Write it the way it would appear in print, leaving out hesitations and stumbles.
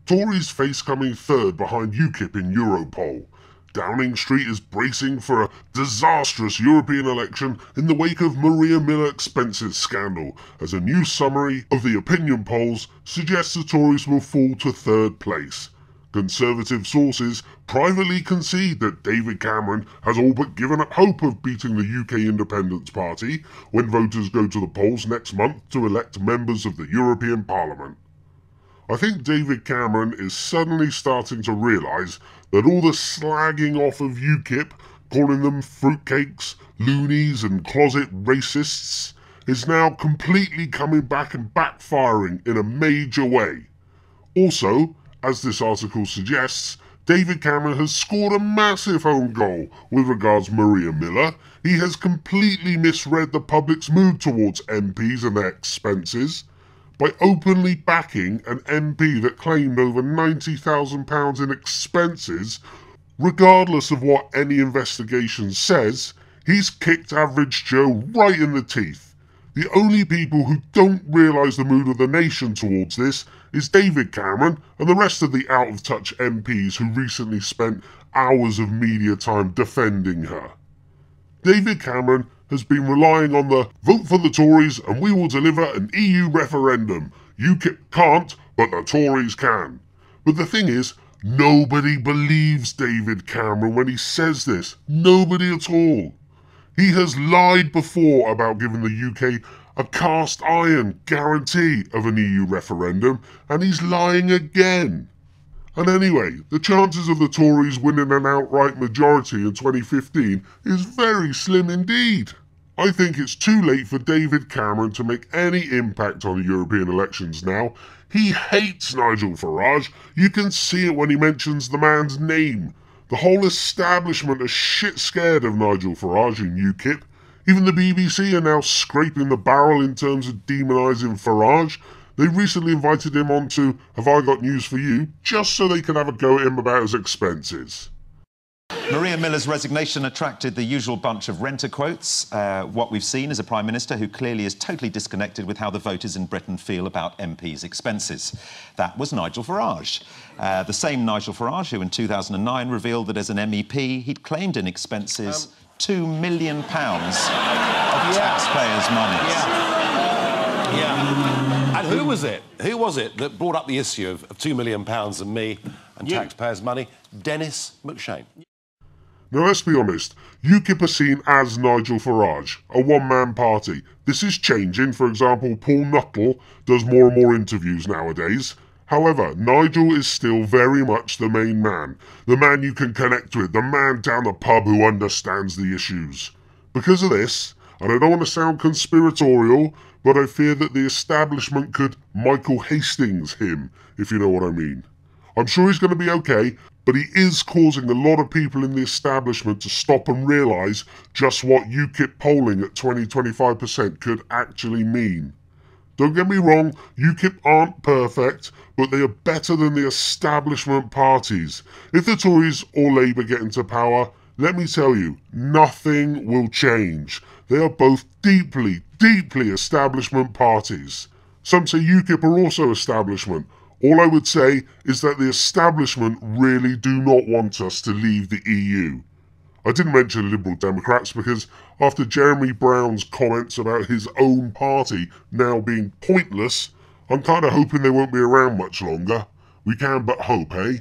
Tories face coming third behind UKIP in Europol. Downing Street is bracing for a disastrous European election in the wake of Maria Miller expenses scandal, as a new summary of the opinion polls suggests the Tories will fall to third place. Conservative sources privately concede that David Cameron has all but given up hope of beating the UK Independence Party when voters go to the polls next month to elect members of the European Parliament. I think David Cameron is suddenly starting to realise that all the slagging off of UKIP, calling them fruitcakes, loonies and closet racists, is now completely coming back and backfiring in a major way. Also, as this article suggests, David Cameron has scored a massive own goal with regards to Maria Miller. He has completely misread the public's mood towards MPs and their expenses by openly backing an MP that claimed over £90,000 in expenses. Regardless of what any investigation says, he's kicked average Joe right in the teeth. The only people who don't realise the mood of the nation towards this is David Cameron and the rest of the out-of-touch MPs who recently spent hours of media time defending her. David Cameron has been relying on the vote for the Tories and we will deliver an EU referendum. UKIP can't, but the Tories can. But the thing is, nobody believes David Cameron when he says this. Nobody at all. He has lied before about giving the UK a cast iron guarantee of an EU referendum, and he's lying again. And anyway, the chances of the Tories winning an outright majority in 2015 is very slim indeed. I think it's too late for David Cameron to make any impact on the European elections now. He hates Nigel Farage. You can see it when he mentions the man's name. The whole establishment is shit scared of Nigel Farage and UKIP. Even the BBC are now scraping the barrel in terms of demonising Farage. They recently invited him on to Have I Got News For You, just so they can have a go at him about his expenses. Maria Miller's resignation attracted the usual bunch of renter quotes. What we've seen is a Prime Minister who clearly is totally disconnected with how the voters in Britain feel about MPs' expenses. That was Nigel Farage. The same Nigel Farage who in 2009 revealed that as an MEP he'd claimed in expenses £2 million of taxpayers' money. And who was it? Who was it that brought up the issue of £2 million and me and taxpayers' money? Dennis McShane. Now let's be honest, UKIP are seen as Nigel Farage, a one-man party. This is changing. For example, Paul Nuttall does more and more interviews nowadays. However, Nigel is still very much the main man. The man you can connect with, the man down the pub who understands the issues. Because of this, and I don't want to sound conspiratorial, but I fear that the establishment could Michael Hastings him, if you know what I mean. I'm sure he's going to be okay, but he is causing a lot of people in the establishment to stop and realise just what UKIP polling at 20-25% could actually mean. Don't get me wrong, UKIP aren't perfect, but they are better than the establishment parties. If the Tories or Labour get into power, let me tell you, nothing will change. They are both deeply, deeply establishment parties. Some say UKIP are also establishment. All I would say is that the establishment really do not want us to leave the EU. I didn't mention Liberal Democrats because after Jeremy Brown's comments about his own party now being pointless, I'm kind of hoping they won't be around much longer. We can but hope, eh?